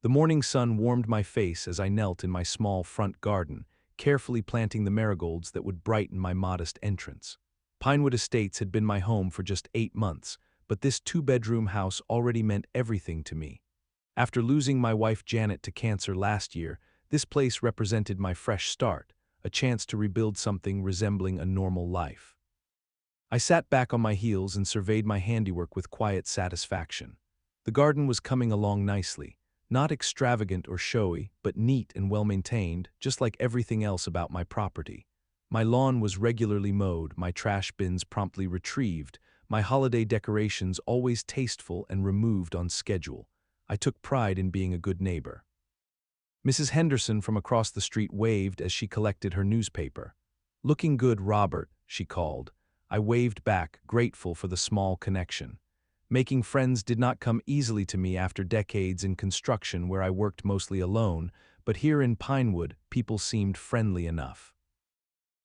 The morning sun warmed my face as I knelt in my small front garden, carefully planting the marigolds that would brighten my modest entrance. Pinewood Estates had been my home for just 8 months, but this two-bedroom house already meant everything to me. After losing my wife Janet to cancer last year, this place represented my fresh start, a chance to rebuild something resembling a normal life. I sat back on my heels and surveyed my handiwork with quiet satisfaction. The garden was coming along nicely, not extravagant or showy, but neat and well-maintained, just like everything else about my property. My lawn was regularly mowed, my trash bins promptly retrieved, my holiday decorations always tasteful and removed on schedule. I took pride in being a good neighbor. Mrs. Henderson from across the street waved as she collected her newspaper. "Looking good, Robert," she called. I waved back, grateful for the small connection. Making friends did not come easily to me after decades in construction where I worked mostly alone, but here in Pinewood, people seemed friendly enough.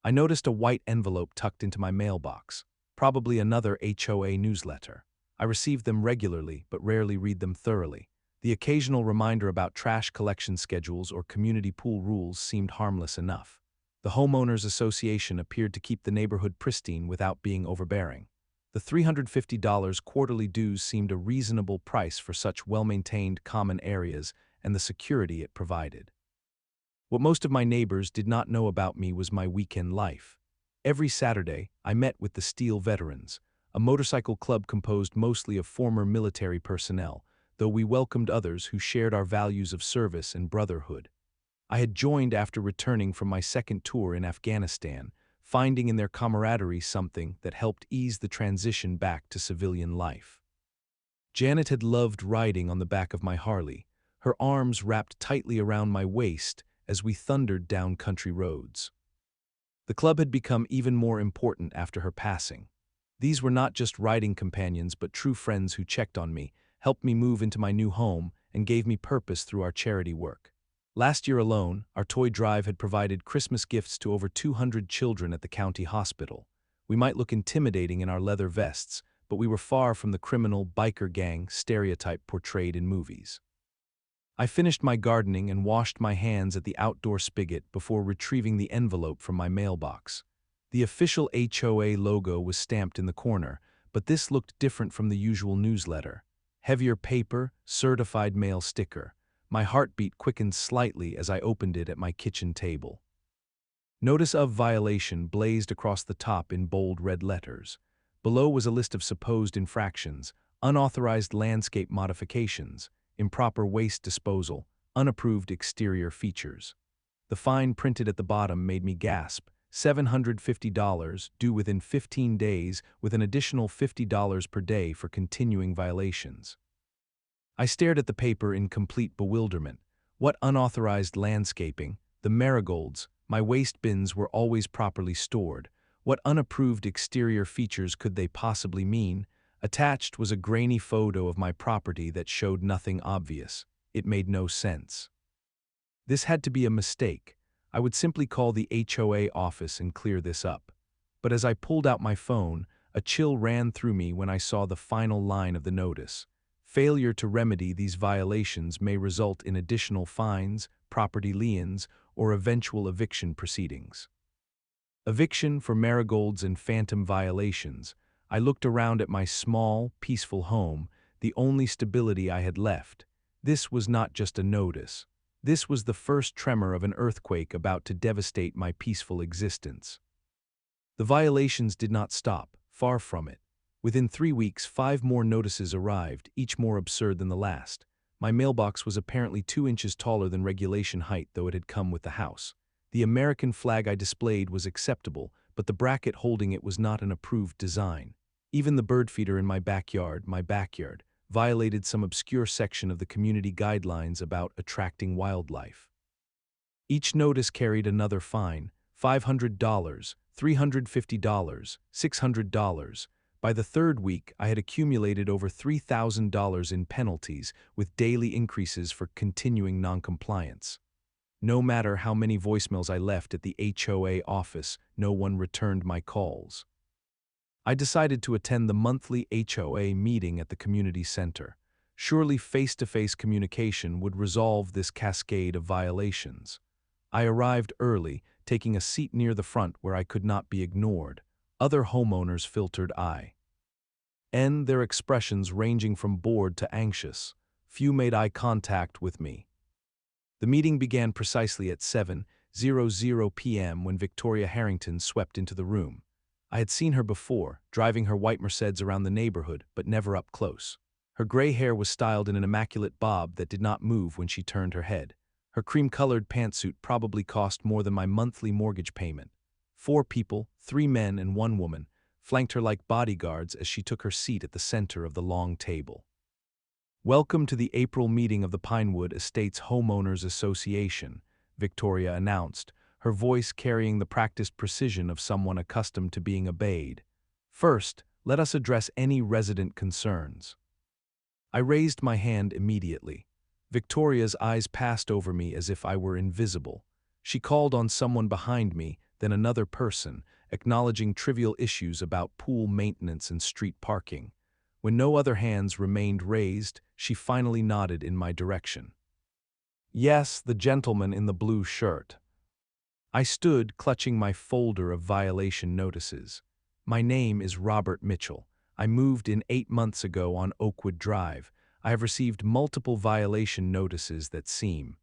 I noticed a white envelope tucked into my mailbox, probably another HOA newsletter. I receive them regularly, but rarely read them thoroughly. The occasional reminder about trash collection schedules or community pool rules seemed harmless enough. The Homeowners Association appeared to keep the neighborhood pristine without being overbearing. The $350 quarterly dues seemed a reasonable price for such well-maintained common areas and the security it provided. What most of my neighbors did not know about me was my weekend life. Every Saturday, I met with the Steel Veterans, a motorcycle club composed mostly of former military personnel, though we welcomed others who shared our values of service and brotherhood. I had joined after returning from my second tour in Afghanistan, finding in their camaraderie something that helped ease the transition back to civilian life. Janet had loved riding on the back of my Harley, her arms wrapped tightly around my waist as we thundered down country roads. The club had become even more important after her passing. These were not just riding companions but true friends who checked on me, helped me move into my new home, and gave me purpose through our charity work. Last year alone, our toy drive had provided Christmas gifts to over 200 children at the county hospital. We might look intimidating in our leather vests, but we were far from the criminal biker gang stereotype portrayed in movies. I finished my gardening and washed my hands at the outdoor spigot before retrieving the envelope from my mailbox. The official HOA logo was stamped in the corner, but this looked different from the usual newsletter. Heavier paper, certified mail sticker. My heartbeat quickened slightly as I opened it at my kitchen table. Notice of violation blazed across the top in bold red letters. Below was a list of supposed infractions: unauthorized landscape modifications, improper waste disposal, unapproved exterior features. The fine printed at the bottom made me gasp: $750 due within 15 days with an additional $50 per day for continuing violations. I stared at the paper in complete bewilderment. What unauthorized landscaping? The marigolds, my waste bins were always properly stored. What unapproved exterior features could they possibly mean? Attached was a grainy photo of my property that showed nothing obvious. It made no sense. This had to be a mistake. I would simply call the HOA office and clear this up. But as I pulled out my phone, a chill ran through me when I saw the final line of the notice. Failure to remedy these violations may result in additional fines, property liens, or eventual eviction proceedings. Eviction for marigolds and phantom violations. I looked around at my small, peaceful home, the only stability I had left. This was not just a notice. This was the first tremor of an earthquake about to devastate my peaceful existence. The violations did not stop, far from it. Within 3 weeks, 5 more notices arrived, each more absurd than the last. My mailbox was apparently 2 inches taller than regulation height, though it had come with the house. The American flag I displayed was acceptable, but the bracket holding it was not an approved design. Even the bird feeder in my backyard, violated some obscure section of the community guidelines about attracting wildlife. Each notice carried another fine: $500, $350, $600. By the 3rd week, I had accumulated over $3,000 in penalties, with daily increases for continuing noncompliance. No matter how many voicemails I left at the HOA office, no one returned my calls. I decided to attend the monthly HOA meeting at the community center. Surely face-to-face communication would resolve this cascade of violations. I arrived early, taking a seat near the front where I could not be ignored. Other homeowners filtered their expressions ranging from bored to anxious. Few made eye contact with me. The meeting began precisely at 7:00 p.m. when Victoria Harrington swept into the room. I had seen her before, driving her white Mercedes around the neighborhood, but never up close. Her gray hair was styled in an immaculate bob that did not move when she turned her head. Her cream-colored pantsuit probably cost more than my monthly mortgage payment. 4 people, 3 men and 1 woman, flanked her like bodyguards as she took her seat at the center of the long table. "Welcome to the April meeting of the Pinewood Estates Homeowners Association," Victoria announced, her voice carrying the practiced precision of someone accustomed to being obeyed. "First, let us address any resident concerns." I raised my hand immediately. Victoria's eyes passed over me as if I were invisible. She called on someone behind me, then another person, acknowledging trivial issues about pool maintenance and street parking. When no other hands remained raised, she finally nodded in my direction. "Yes, the gentleman in the blue shirt." I stood, clutching my folder of violation notices. "My name is Robert Mitchell. I moved in 8 months ago on Oakwood Drive. I have received multiple violation notices that seem—"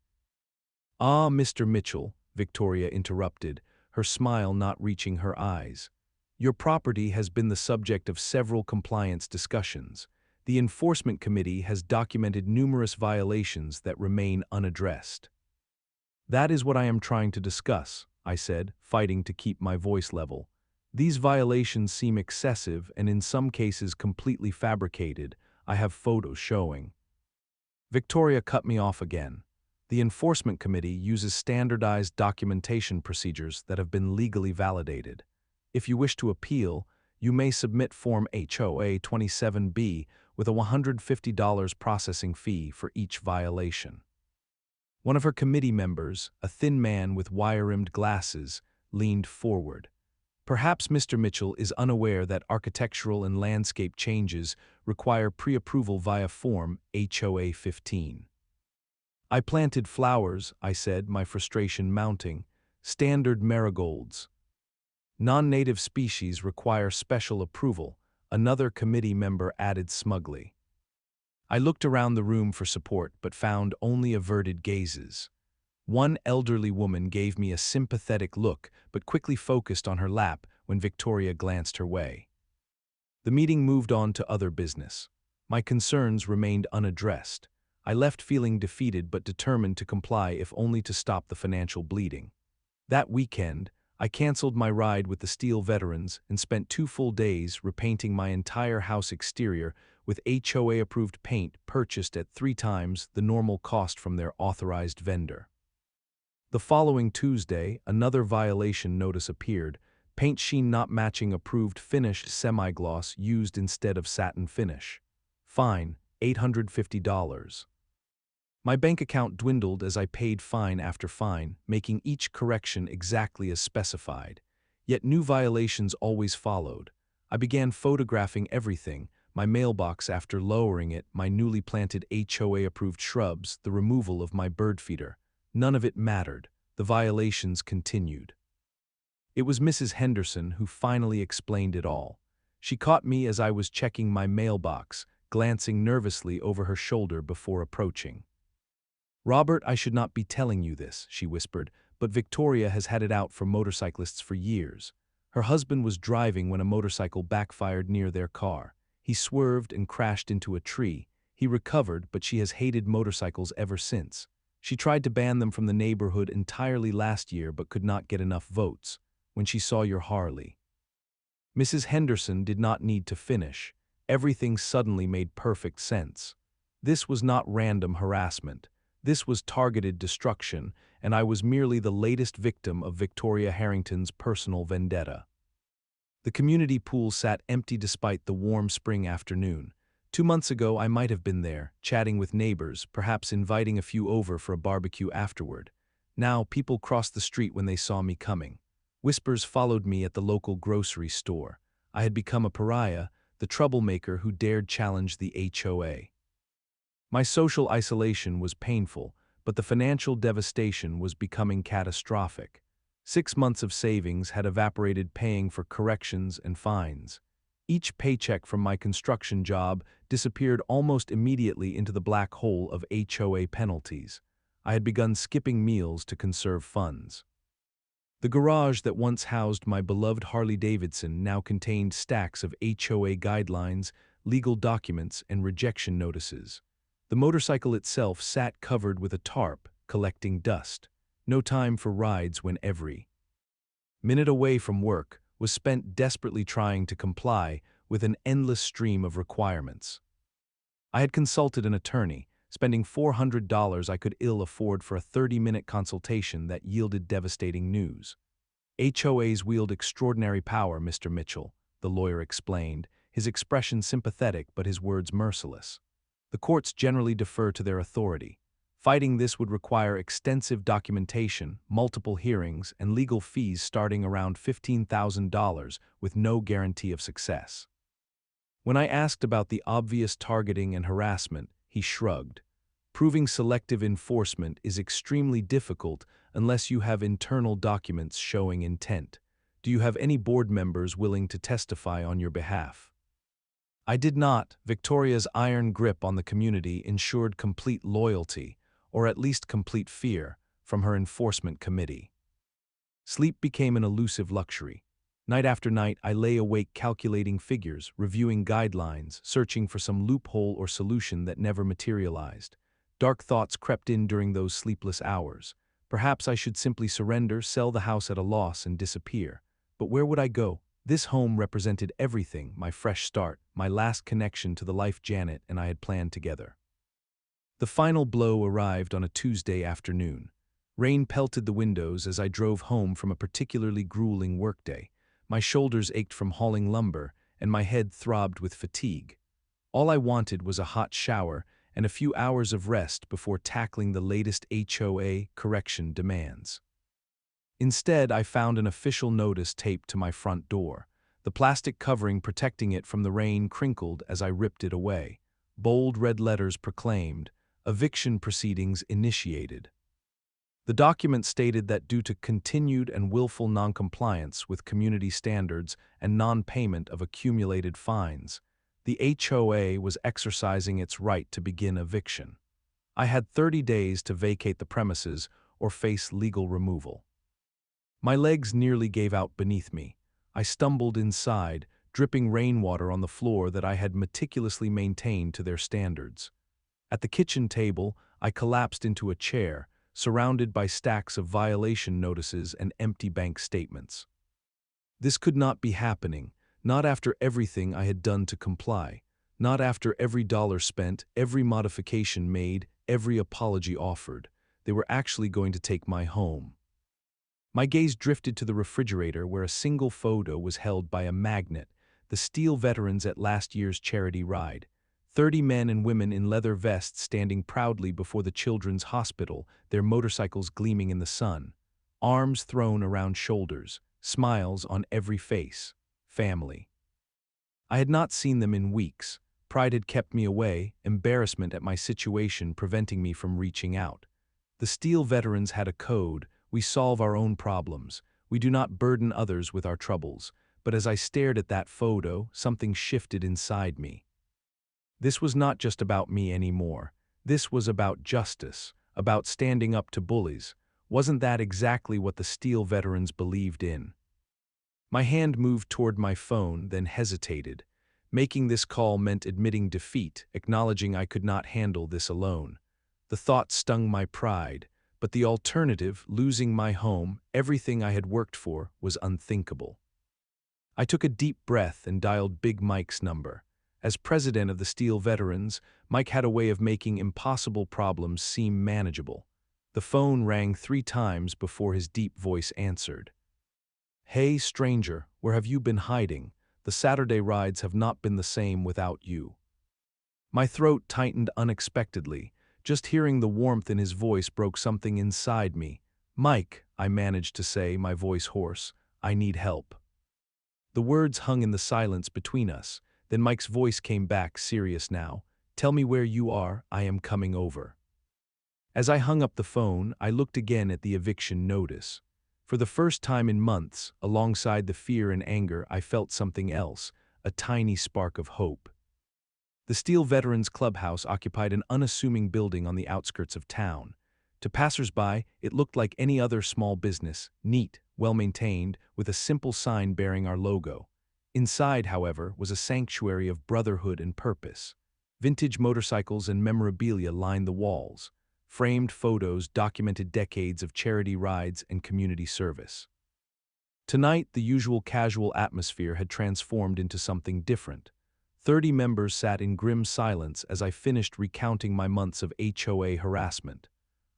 "Ah, Mr. Mitchell," Victoria interrupted, her smile not reaching her eyes. "Your property has been the subject of several compliance discussions. The Enforcement Committee has documented numerous violations that remain unaddressed." "That is what I am trying to discuss," I said, fighting to keep my voice level. "These violations seem excessive and in some cases completely fabricated. I have photos showing." Victoria cut me off again. "The Enforcement Committee uses standardized documentation procedures that have been legally validated. If you wish to appeal, you may submit Form HOA 27B with a $150 processing fee for each violation." One of her committee members, a thin man with wire-rimmed glasses, leaned forward. "Perhaps Mr. Mitchell is unaware that architectural and landscape changes require pre-approval via Form HOA 15. "I planted flowers," I said, my frustration mounting. "Standard marigolds. Non-native species require special approval," another committee member added smugly. I looked around the room for support but found only averted gazes. One elderly woman gave me a sympathetic look but quickly focused on her lap when Victoria glanced her way. The meeting moved on to other business. My concerns remained unaddressed. I left feeling defeated but determined to comply if only to stop the financial bleeding. That weekend, I canceled my ride with the Steel Veterans and spent 2 full days repainting my entire house exterior with HOA-approved paint purchased at 3 times the normal cost from their authorized vendor. The following Tuesday, another violation notice appeared: paint sheen not matching approved finish semi-gloss used instead of satin finish. Fine, $850. My bank account dwindled as I paid fine after fine, making each correction exactly as specified. Yet new violations always followed. I began photographing everything: my mailbox after lowering it, my newly planted HOA-approved shrubs, the removal of my bird feeder. None of it mattered. The violations continued. It was Mrs. Henderson who finally explained it all. She caught me as I was checking my mailbox, glancing nervously over her shoulder before approaching. "Robert, I should not be telling you this," she whispered, "but Victoria has had it out for motorcyclists for years. Her husband was driving when a motorcycle backfired near their car. He swerved and crashed into a tree. He recovered, but she has hated motorcycles ever since. She tried to ban them from the neighborhood entirely last year but could not get enough votes. When she saw your Harley—" Mrs. Henderson did not need to finish. Everything suddenly made perfect sense. This was not random harassment. This was targeted destruction, and I was merely the latest victim of Victoria Harrington's personal vendetta. The community pool sat empty despite the warm spring afternoon. 2 months ago I might have been there, chatting with neighbors, perhaps inviting a few over for a barbecue afterward. Now people crossed the street when they saw me coming. Whispers followed me at the local grocery store. I had become a pariah, the troublemaker who dared challenge the HOA. My social isolation was painful, but the financial devastation was becoming catastrophic. 6 months of savings had evaporated paying for corrections and fines. Each paycheck from my construction job disappeared almost immediately into the black hole of HOA penalties. I had begun skipping meals to conserve funds. The garage that once housed my beloved Harley-Davidson now contained stacks of HOA guidelines, legal documents, and rejection notices. The motorcycle itself sat covered with a tarp, collecting dust. No time for rides when every minute away from work was spent desperately trying to comply with an endless stream of requirements. I had consulted an attorney, spending $400 I could ill afford for a 30-minute consultation that yielded devastating news. HOAs wield extraordinary power, Mr. Mitchell, the lawyer explained, his expression sympathetic but his words merciless. The courts generally defer to their authority. Fighting this would require extensive documentation, multiple hearings, and legal fees starting around $15,000 with no guarantee of success. When I asked about the obvious targeting and harassment, he shrugged. Proving selective enforcement is extremely difficult unless you have internal documents showing intent. Do you have any board members willing to testify on your behalf? I did not. Victoria's iron grip on the community ensured complete loyalty, or at least complete fear, from her enforcement committee. Sleep became an elusive luxury. Night after night, I lay awake calculating figures, reviewing guidelines, searching for some loophole or solution that never materialized. Dark thoughts crept in during those sleepless hours. Perhaps I should simply surrender, sell the house at a loss, and disappear. But where would I go? This home represented everything, my fresh start, my last connection to the life Janet and I had planned together. The final blow arrived on a Tuesday afternoon. Rain pelted the windows as I drove home from a particularly grueling workday. My shoulders ached from hauling lumber, and my head throbbed with fatigue. All I wanted was a hot shower and a few hours of rest before tackling the latest HOA correction demands. Instead, I found an official notice taped to my front door. The plastic covering protecting it from the rain crinkled as I ripped it away. Bold red letters proclaimed, "Eviction proceedings initiated." The document stated that due to continued and willful noncompliance with community standards and non-payment of accumulated fines, the HOA was exercising its right to begin eviction. I had 30 days to vacate the premises or face legal removal. My legs nearly gave out beneath me. I stumbled inside, dripping rainwater on the floor that I had meticulously maintained to their standards. At the kitchen table, I collapsed into a chair, surrounded by stacks of violation notices and empty bank statements. This could not be happening, not after everything I had done to comply, not after every dollar spent, every modification made, every apology offered. They were actually going to take my home. My gaze drifted to the refrigerator where a single photo was held by a magnet, the steel veterans at last year's charity ride. 30 men and women in leather vests standing proudly before the children's hospital, their motorcycles gleaming in the sun. Arms thrown around shoulders, smiles on every face. Family. I had not seen them in weeks. Pride had kept me away, embarrassment at my situation preventing me from reaching out. The steel veterans had a code. We solve our own problems. We do not burden others with our troubles. But as I stared at that photo, something shifted inside me. This was not just about me anymore. This was about justice, about standing up to bullies. Wasn't that exactly what the steel veterans believed in? My hand moved toward my phone, then hesitated. Making this call meant admitting defeat, acknowledging I could not handle this alone. The thought stung my pride. But the alternative, losing my home, everything I had worked for, was unthinkable. I took a deep breath and dialed Big Mike's number. As president of the Steel Veterans, Mike had a way of making impossible problems seem manageable. The phone rang 3 times before his deep voice answered. "Hey, stranger, where have you been hiding? The Saturday rides have not been the same without you." My throat tightened unexpectedly. Just hearing the warmth in his voice broke something inside me. "Mike," I managed to say, my voice hoarse, "I need help." The words hung in the silence between us. Then Mike's voice came back, serious now. Tell me where you are, I am coming over." As I hung up the phone, I looked again at the eviction notice. For the first time in months, alongside the fear and anger, I felt something else, a tiny spark of hope. The Steel Veterans Clubhouse occupied an unassuming building on the outskirts of town. To passers-by, it looked like any other small business, neat, well-maintained, with a simple sign bearing our logo. Inside, however, was a sanctuary of brotherhood and purpose. Vintage motorcycles and memorabilia lined the walls. Framed photos documented decades of charity rides and community service. Tonight, the usual casual atmosphere had transformed into something different. 30 members sat in grim silence as I finished recounting my months of HOA harassment.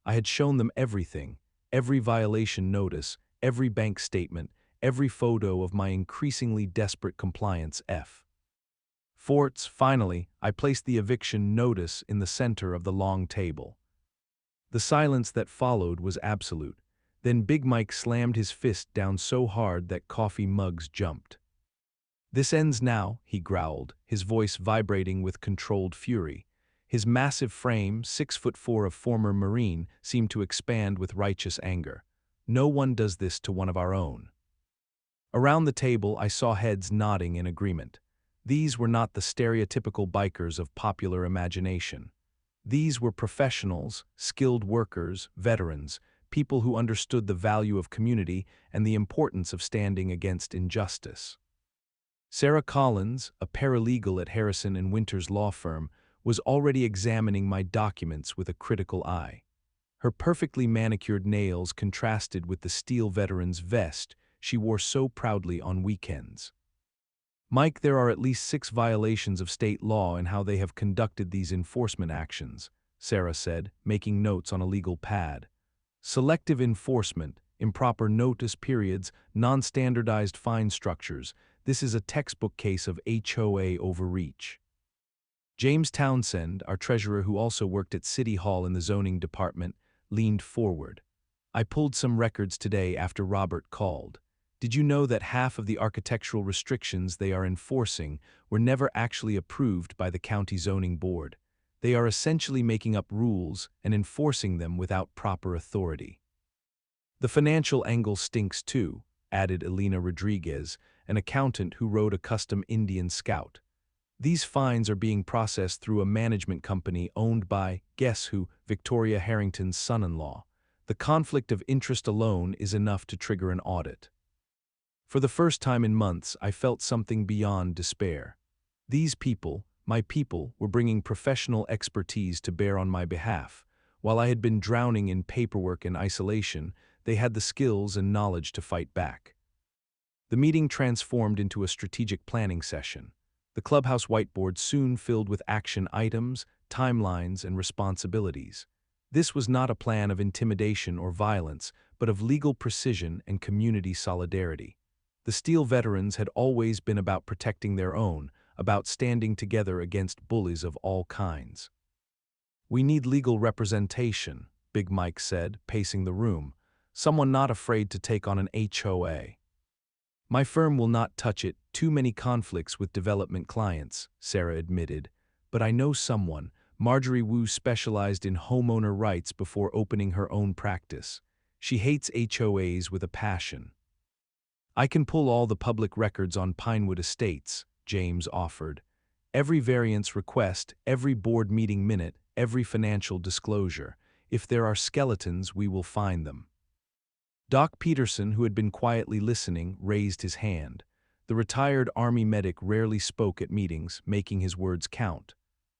I had shown them everything, every violation notice, every bank statement, every photo of my increasingly desperate compliance F. Forts, finally, I placed the eviction notice in the center of the long table. The silence that followed was absolute. Then Big Mike slammed his fist down so hard that coffee mugs jumped. "This ends now," he growled, his voice vibrating with controlled fury. His massive frame, 6'4" of former Marine, seemed to expand with righteous anger. "No one does this to one of our own." Around the table, I saw heads nodding in agreement. These were not the stereotypical bikers of popular imagination. These were professionals, skilled workers, veterans, people who understood the value of community and the importance of standing against injustice. Sarah Collins, a paralegal at Harrison and Winters law firm, was already examining my documents with a critical eye. Her perfectly manicured nails contrasted with the Steel Veterans vest she wore so proudly on weekends. "Mike, there are at least 6 violations of state law in how they have conducted these enforcement actions," Sarah said, making notes on a legal pad. "Selective enforcement, improper notice periods, non-standardized fine structures. This is a textbook case of HOA overreach." James Townsend, our treasurer who also worked at City Hall in the zoning department, leaned forward. "I pulled some records today after Robert called. Did you know that half of the architectural restrictions they are enforcing were never actually approved by the county zoning board? They are essentially making up rules and enforcing them without proper authority." "The financial angle stinks too," added Elena Rodriguez, an accountant who rode a custom Indian Scout. "These fines are being processed through a management company owned by, guess who, Victoria Harrington's son-in-law. The conflict of interest alone is enough to trigger an audit." For the first time in months, I felt something beyond despair. These people, my people, were bringing professional expertise to bear on my behalf. While I had been drowning in paperwork and isolation, they had the skills and knowledge to fight back. The meeting transformed into a strategic planning session. The clubhouse whiteboard soon filled with action items, timelines, and responsibilities. This was not a plan of intimidation or violence, but of legal precision and community solidarity. The Steel Veterans had always been about protecting their own, about standing together against bullies of all kinds. "We need legal representation," Big Mike said, pacing the room. "Someone not afraid to take on an HOA." "My firm will not touch it, too many conflicts with development clients," Sarah admitted. "But I know someone." Marjorie Wu specialized in homeowner rights before opening her own practice. She hates HOAs with a passion. "I can pull all the public records on Pinewood Estates," James offered. "Every variance request, every board meeting minute, every financial disclosure. If there are skeletons, we will find them." Doc Peterson, who had been quietly listening, raised his hand. The retired Army medic rarely spoke at meetings, making his words count.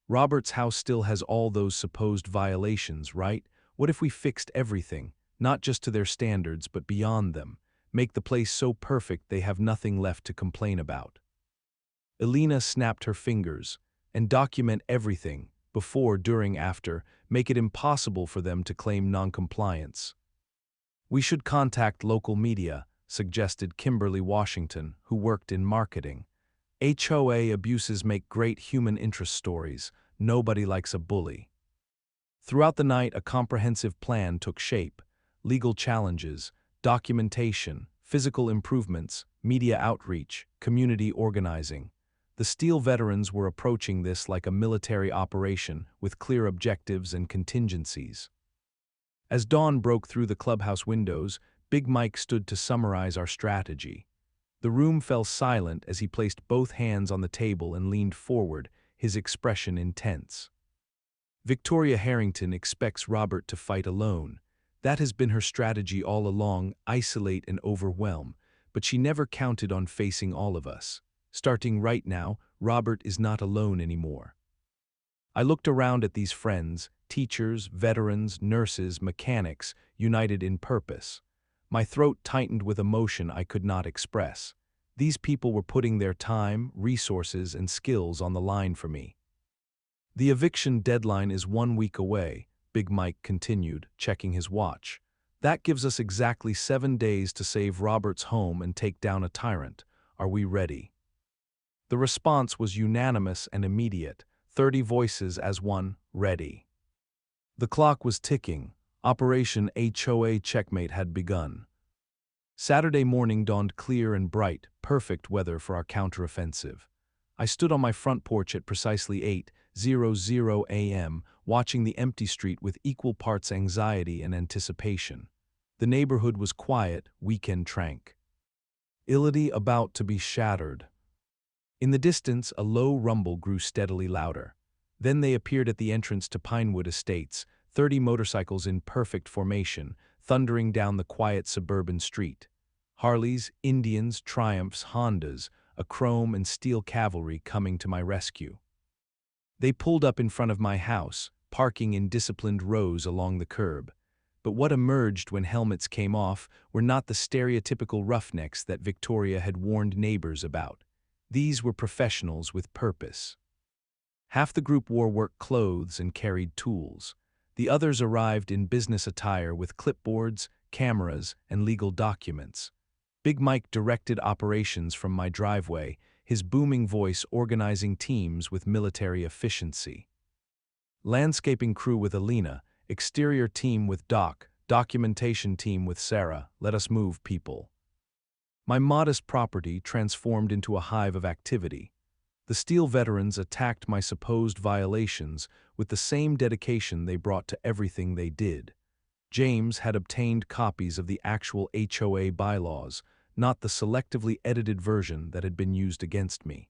"Robert's house still has all those supposed violations, right? What if we fixed everything, not just to their standards, but beyond them? Make the place so perfect they have nothing left to complain about." Elena snapped her fingers. "And document everything, before, during, after. Make it impossible for them to claim noncompliance." "We should contact local media," suggested Kimberly Washington, who worked in marketing. "HOA abuses make great human interest stories. Nobody likes a bully." Throughout the night, a comprehensive plan took shape. Legal challenges, documentation, physical improvements, media outreach, community organizing. The Steel veterans were approaching this like a military operation with clear objectives and contingencies. As dawn broke through the clubhouse windows, Big Mike stood to summarize our strategy. The room fell silent as he placed both hands on the table and leaned forward, his expression intense. Victoria Harrington expects Robert to fight alone. That has been her strategy all along, isolate and overwhelm, but she never counted on facing all of us. Starting right now, Robert is not alone anymore. I looked around at these friends, teachers, veterans, nurses, mechanics, united in purpose. My throat tightened with emotion I could not express. These people were putting their time, resources, and skills on the line for me. The eviction deadline is 1 week away, Big Mike continued, checking his watch. That gives us exactly 7 days to save Robert's home and take down a tyrant. Are we ready? The response was unanimous and immediate, 30 voices as one, ready. The clock was ticking. Operation HOA Checkmate had begun. Saturday morning dawned clear and bright, perfect weather for our counteroffensive. I stood on my front porch at precisely 8:00 a.m., watching the empty street with equal parts anxiety and anticipation. The neighborhood was quiet, weekend trank. Ility about to be shattered. In the distance, a low rumble grew steadily louder. Then they appeared at the entrance to Pinewood Estates, 30 motorcycles in perfect formation, thundering down the quiet suburban street. Harleys, Indians, Triumphs, Hondas, a chrome and steel cavalry coming to my rescue. They pulled up in front of my house, parking in disciplined rows along the curb. But what emerged when helmets came off were not the stereotypical roughnecks that Victoria had warned neighbors about. These were professionals with purpose. Half the group wore work clothes and carried tools. The others arrived in business attire with clipboards, cameras, and legal documents. Big Mike directed operations from my driveway, his booming voice organizing teams with military efficiency. Landscaping crew with Alina, exterior team with Doc, documentation team with Sarah, let us move, people. My modest property transformed into a hive of activity. The Steel veterans attacked my supposed violations with the same dedication they brought to everything they did. James had obtained copies of the actual HOA bylaws, not the selectively edited version that had been used against me.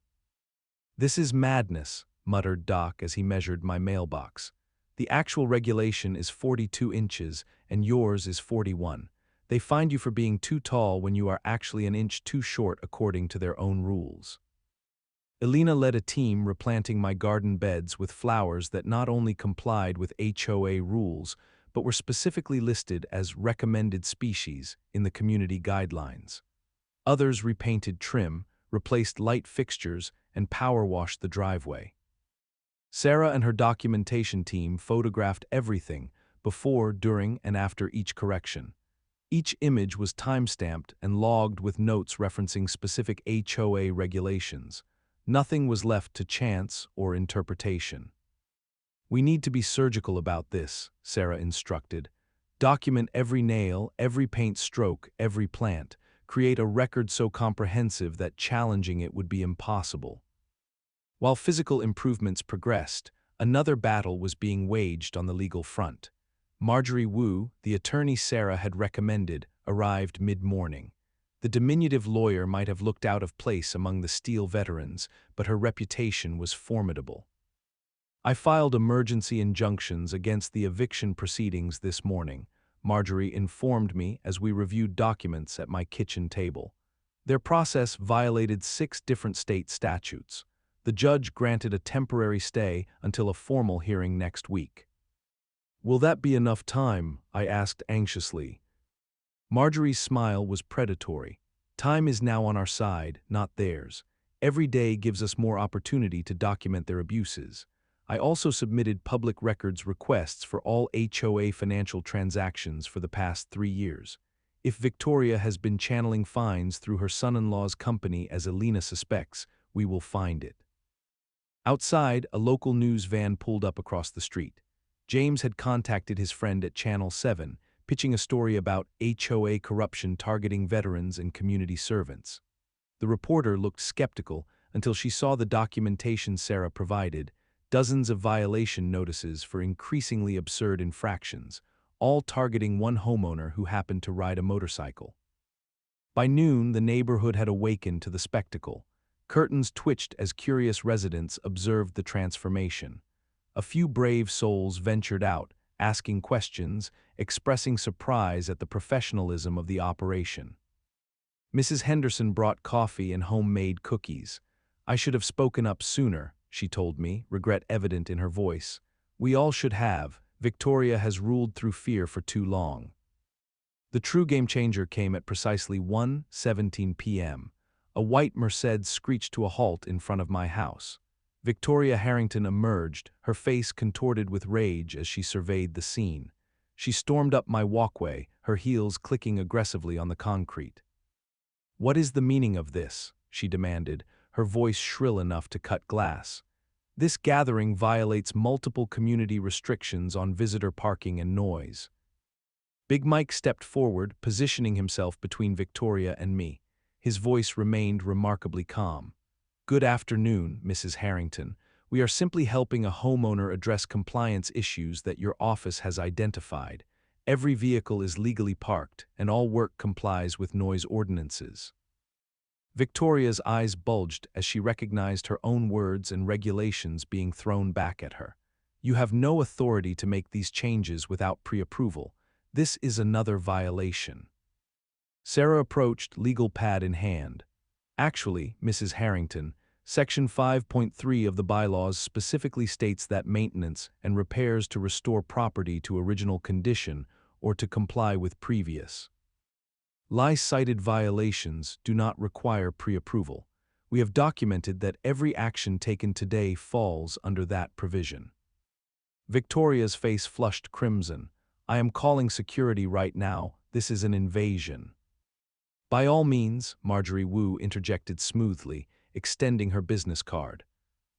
"This is madness," muttered Doc as he measured my mailbox. "The actual regulation is 42 inches, and yours is 41. They find you for being too tall when you are actually an inch too short according to their own rules." Elena led a team replanting my garden beds with flowers that not only complied with HOA rules, but were specifically listed as recommended species in the community guidelines. Others repainted trim, replaced light fixtures, and power washed the driveway. Sarah and her documentation team photographed everything before, during, and after each correction. Each image was time-stamped and logged with notes referencing specific HOA regulations. Nothing was left to chance or interpretation. "We need to be surgical about this," Sarah instructed. "Document every nail, every paint stroke, every plant. Create a record so comprehensive that challenging it would be impossible." While physical improvements progressed, another battle was being waged on the legal front. Marjorie Wu, the attorney Sarah had recommended, arrived mid-morning. The diminutive lawyer might have looked out of place among the Steel veterans, but her reputation was formidable. "I filed emergency injunctions against the eviction proceedings this morning," Marjorie informed me as we reviewed documents at my kitchen table. "Their process violated 6 different state statutes. The judge granted a temporary stay until a formal hearing next week." "Will that be enough time?" I asked anxiously. Marjorie's smile was predatory. "Time is now on our side, not theirs. Every day gives us more opportunity to document their abuses. I also submitted public records requests for all HOA financial transactions for the past 3 years. If Victoria has been channeling fines through her son-in-law's company as Alina suspects, we will find it." Outside, a local news van pulled up across the street. James had contacted his friend at Channel 7, pitching a story about HOA corruption targeting veterans and community servants. The reporter looked skeptical until she saw the documentation Sarah provided, dozens of violation notices for increasingly absurd infractions, all targeting one homeowner who happened to ride a motorcycle. By noon, the neighborhood had awakened to the spectacle. Curtains twitched as curious residents observed the transformation. A few brave souls ventured out, asking questions, expressing surprise at the professionalism of the operation. Mrs. Henderson brought coffee and homemade cookies. "I should have spoken up sooner," she told me, regret evident in her voice. "We all should have. Victoria has ruled through fear for too long." The true game changer came at precisely 1:17 p.m. A white Mercedes screeched to a halt in front of my house. Victoria Harrington emerged, her face contorted with rage as she surveyed the scene. She stormed up my walkway, her heels clicking aggressively on the concrete. "What is the meaning of this?" she demanded, her voice shrill enough to cut glass. "This gathering violates multiple community restrictions on visitor parking and noise." Big Mike stepped forward, positioning himself between Victoria and me. His voice remained remarkably calm. "Good afternoon, Mrs. Harrington. We are simply helping a homeowner address compliance issues that your office has identified. Every vehicle is legally parked, and all work complies with noise ordinances." Victoria's eyes bulged as she recognized her own words and regulations being thrown back at her. "You have no authority to make these changes without pre-approval. This is another violation." Sarah approached, legal pad in hand. "Actually, Mrs. Harrington, Section 5.3 of the bylaws specifically states that maintenance and repairs to restore property to original condition or to comply with previous cited violations do not require pre-approval. We have documented that every action taken today falls under that provision." Victoria's face flushed crimson. "I am calling security right now. This is an invasion." "By all means," Marjorie Wu interjected smoothly, extending her business card.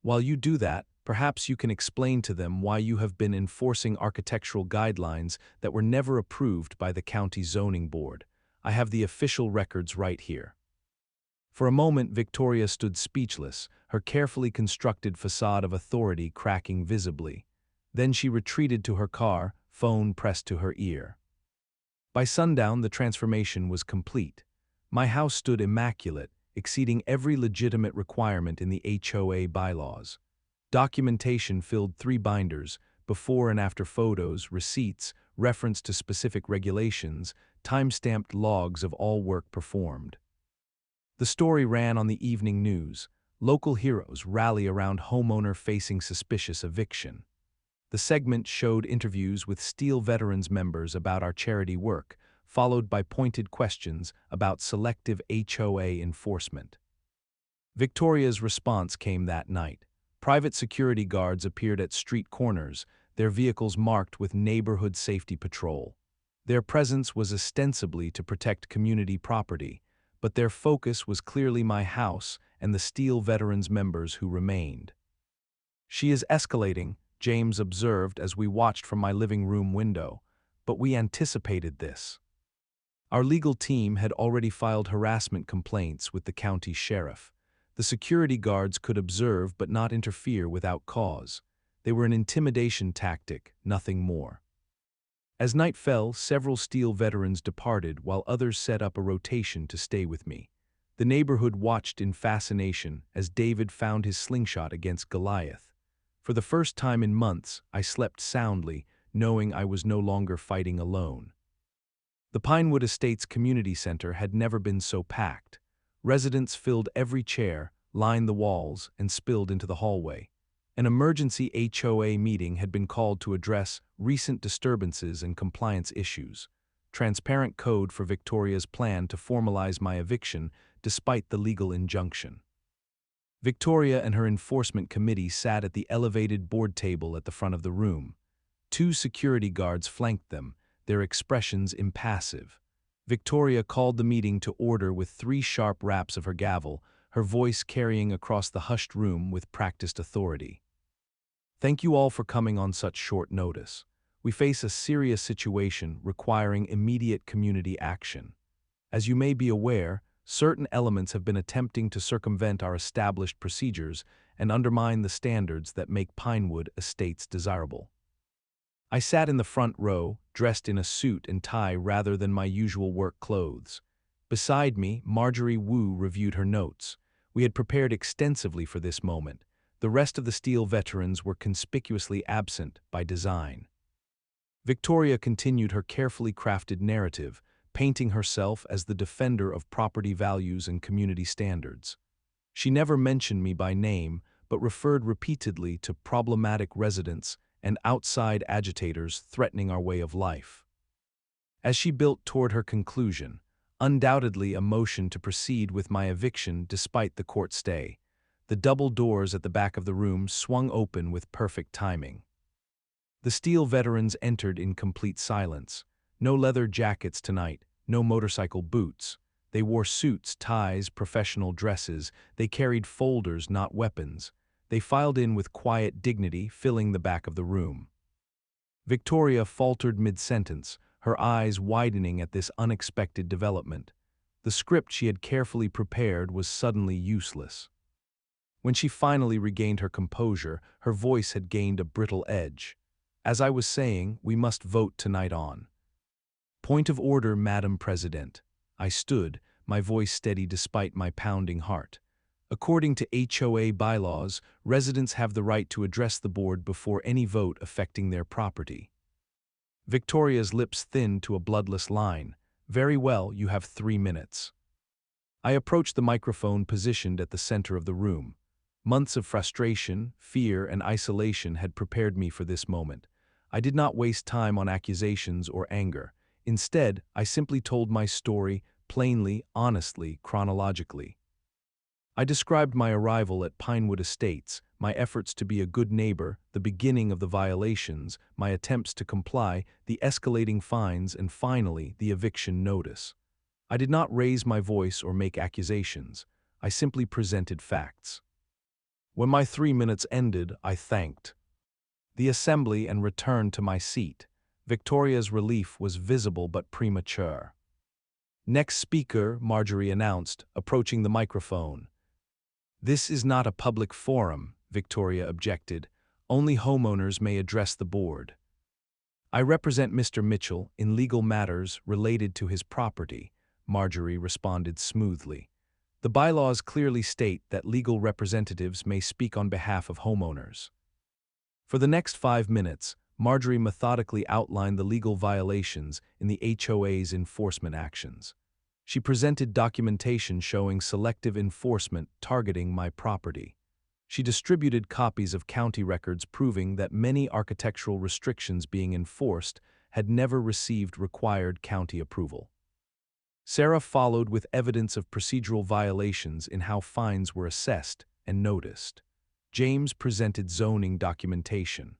"While you do that, perhaps you can explain to them why you have been enforcing architectural guidelines that were never approved by the county zoning board. I have the official records right here." For a moment, Victoria stood speechless, her carefully constructed facade of authority cracking visibly. Then she retreated to her car, phone pressed to her ear. By sundown, the transformation was complete. My house stood immaculate, exceeding every legitimate requirement in the HOA bylaws. Documentation filled 3 binders, before and after photos, receipts, reference to specific regulations, time-stamped logs of all work performed. The story ran on the evening news. Local heroes rally around homeowner facing suspicious eviction. The segment showed interviews with Steel Veterans members about our charity work, followed by pointed questions about selective HOA enforcement. Victoria's response came that night. Private security guards appeared at street corners, their vehicles marked with neighborhood safety patrol. Their presence was ostensibly to protect community property, but their focus was clearly my house and the Steel Veterans members who remained. "She is escalating," James observed as we watched from my living room window, "but we anticipated this." Our legal team had already filed harassment complaints with the county sheriff. The security guards could observe but not interfere without cause. They were an intimidation tactic, nothing more. As night fell, several Steel Veterans departed while others set up a rotation to stay with me. The neighborhood watched in fascination as David found his slingshot against Goliath. For the first time in months, I slept soundly, knowing I was no longer fighting alone. The Pinewood Estates Community Center had never been so packed. Residents filled every chair, lined the walls, and spilled into the hallway. An emergency HOA meeting had been called to address recent disturbances and compliance issues. Transparent code for Victoria's plan to formalize my eviction despite the legal injunction. Victoria and her enforcement committee sat at the elevated board table at the front of the room. 2 security guards flanked them, their expressions impassive. Victoria called the meeting to order with 3 sharp raps of her gavel, her voice carrying across the hushed room with practiced authority. "Thank you all for coming on such short notice. We face a serious situation requiring immediate community action. As you may be aware, certain elements have been attempting to circumvent our established procedures and undermine the standards that make Pinewood Estates desirable. I sat in the front row, dressed in a suit and tie rather than my usual work clothes. Beside me, Marjorie Wu reviewed her notes. We had prepared extensively for this moment. The rest of the Steel veterans were conspicuously absent by design. Victoria continued her carefully crafted narrative, painting herself as the defender of property values and community standards. She never mentioned me by name, but referred repeatedly to problematic residents and outside agitators threatening our way of life. As she built toward her conclusion, undoubtedly a motion to proceed with my eviction despite the court stay, the double doors at the back of the room swung open with perfect timing. The Steel veterans entered in complete silence. No leather jackets tonight, no motorcycle boots. They wore suits, ties, professional dresses. They carried folders, not weapons. They filed in with quiet dignity, filling the back of the room. Victoria faltered mid-sentence, her eyes widening at this unexpected development. The script she had carefully prepared was suddenly useless. When she finally regained her composure, her voice had gained a brittle edge. As I was saying, we must vote tonight on. Point of order, Madam President. I stood, my voice steady despite my pounding heart. According to HOA bylaws, residents have the right to address the board before any vote affecting their property. Victoria's lips thinned to a bloodless line. Very well, you have 3 minutes. I approached the microphone positioned at the center of the room. Months of frustration, fear, and isolation had prepared me for this moment. I did not waste time on accusations or anger. Instead, I simply told my story, plainly, honestly, chronologically. I described my arrival at Pinewood Estates, my efforts to be a good neighbor, the beginning of the violations, my attempts to comply, the escalating fines, and finally, the eviction notice. I did not raise my voice or make accusations. I simply presented facts. When my 3 minutes ended, I thanked the assembly and returned to my seat. Victoria's relief was visible but premature. Next speaker, Marjorie announced, approaching the microphone. This is not a public forum, Victoria objected. Only homeowners may address the board. I represent Mr. Mitchell in legal matters related to his property, Marjorie responded smoothly. The bylaws clearly state that legal representatives may speak on behalf of homeowners. For the next 5 minutes, Marjorie methodically outlined the legal violations in the HOA's enforcement actions. She presented documentation showing selective enforcement targeting my property. She distributed copies of county records proving that many architectural restrictions being enforced had never received required county approval. Sarah followed with evidence of procedural violations in how fines were assessed and noticed. James presented zoning documentation.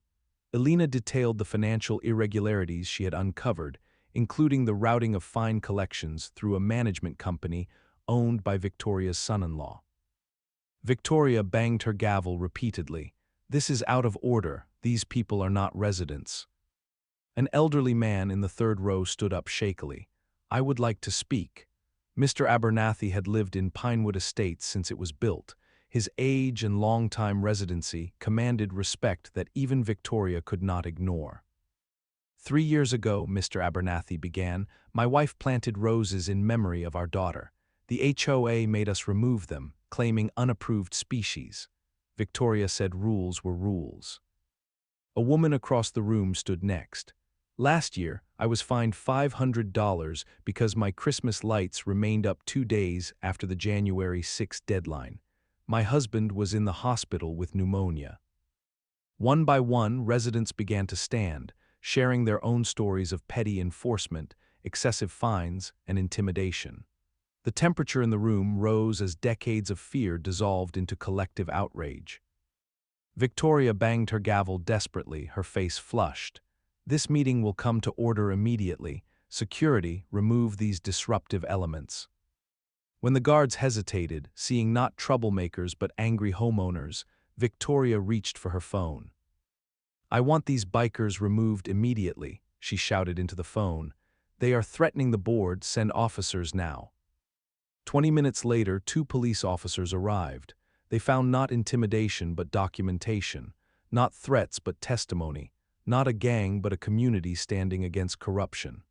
Elena detailed the financial irregularities she had uncovered, including the routing of fine collections through a management company owned by Victoria's son-in-law. Victoria banged her gavel repeatedly. This is out of order. These people are not residents. An elderly man in the third row stood up shakily. I would like to speak. Mr. Abernathy had lived in Pinewood Estates since it was built. His age and long-time residency commanded respect that even Victoria could not ignore. 3 years ago, Mr. Abernathy began, my wife planted roses in memory of our daughter. The HOA made us remove them, claiming unapproved species. Victoria said rules were rules. A woman across the room stood next. Last year, I was fined $500 because my Christmas lights remained up 2 days after the January 6 deadline. My husband was in the hospital with pneumonia. One by one, residents began to stand, sharing their own stories of petty enforcement, excessive fines, and intimidation. The temperature in the room rose as decades of fear dissolved into collective outrage. Victoria banged her gavel desperately, her face flushed. This meeting will come to order immediately. Security, remove these disruptive elements. When the guards hesitated, seeing not troublemakers but angry homeowners, Victoria reached for her phone. I want these bikers removed immediately, she shouted into the phone. They are threatening the board, send officers now. 20 minutes later, 2 police officers arrived. They found not intimidation but documentation, not threats but testimony, not a gang but a community standing against corruption.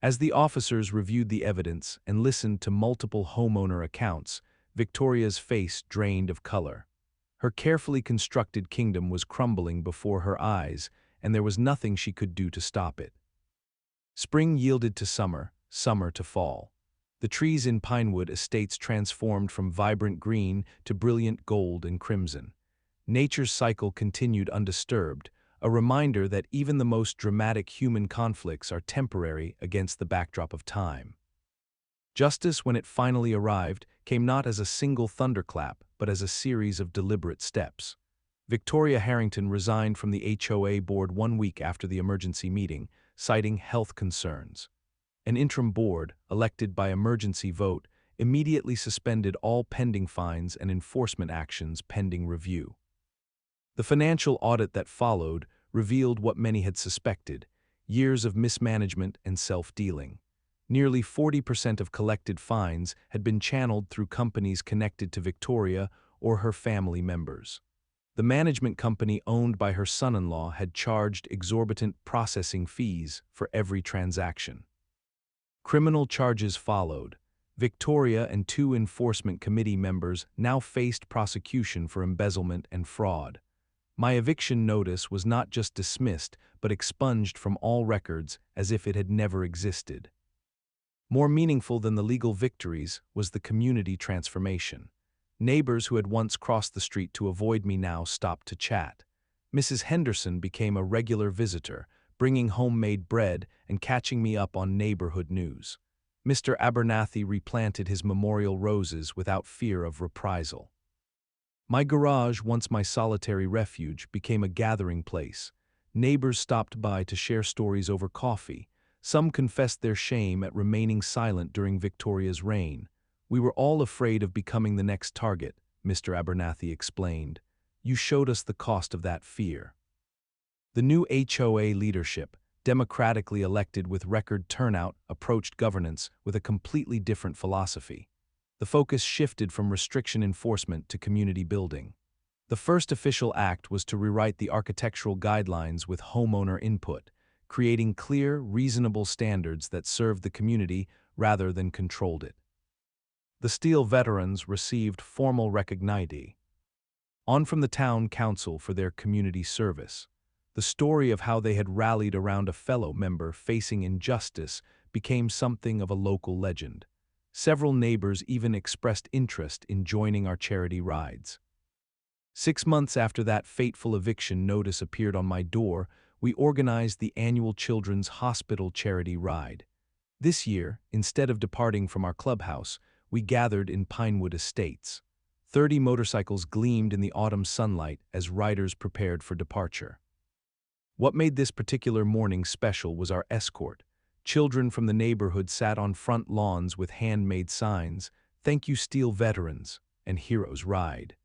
As the officers reviewed the evidence and listened to multiple homeowner accounts, Victoria's face drained of color. Her carefully constructed kingdom was crumbling before her eyes, and there was nothing she could do to stop it. Spring yielded to summer, summer to fall. The trees in Pinewood Estates transformed from vibrant green to brilliant gold and crimson. Nature's cycle continued undisturbed, a reminder that even the most dramatic human conflicts are temporary against the backdrop of time. Justice, when it finally arrived, came not as a single thunderclap, but as a series of deliberate steps. Victoria Harrington resigned from the HOA board 1 week after the emergency meeting, citing health concerns. An interim board, elected by emergency vote, immediately suspended all pending fines and enforcement actions pending review. The financial audit that followed revealed what many had suspected: years of mismanagement and self-dealing. Nearly 40% of collected fines had been channeled through companies connected to Victoria or her family members. The management company owned by her son-in-law had charged exorbitant processing fees for every transaction. Criminal charges followed. Victoria and 2 enforcement committee members now faced prosecution for embezzlement and fraud. My eviction notice was not just dismissed, but expunged from all records as if it had never existed. More meaningful than the legal victories was the community transformation. Neighbors who had once crossed the street to avoid me now stopped to chat. Mrs. Henderson became a regular visitor, bringing homemade bread and catching me up on neighborhood news. Mr. Abernathy replanted his memorial roses without fear of reprisal. My garage, once my solitary refuge, became a gathering place. Neighbors stopped by to share stories over coffee. Some confessed their shame at remaining silent during Victoria's reign. "We were all afraid of becoming the next target," Mr. Abernathy explained. "You showed us the cost of that fear." The new HOA leadership, democratically elected with record turnout, approached governance with a completely different philosophy. The focus shifted from restriction enforcement to community building. The first official act was to rewrite the architectural guidelines with homeowner input, creating clear, reasonable standards that served the community rather than controlled it. The Steel veterans received formal recognition on from the town council for their community service. The story of how they had rallied around a fellow member facing injustice became something of a local legend. Several neighbors even expressed interest in joining our charity rides. 6 months after that fateful eviction notice appeared on my door, we organized the annual Children's Hospital charity ride. This year, instead of departing from our clubhouse, we gathered in Pinewood Estates. 30 motorcycles gleamed in the autumn sunlight as riders prepared for departure. What made this particular morning special was our escort. Children from the neighborhood sat on front lawns with handmade signs, "Thank you Steel Veterans," and "Heroes Ride."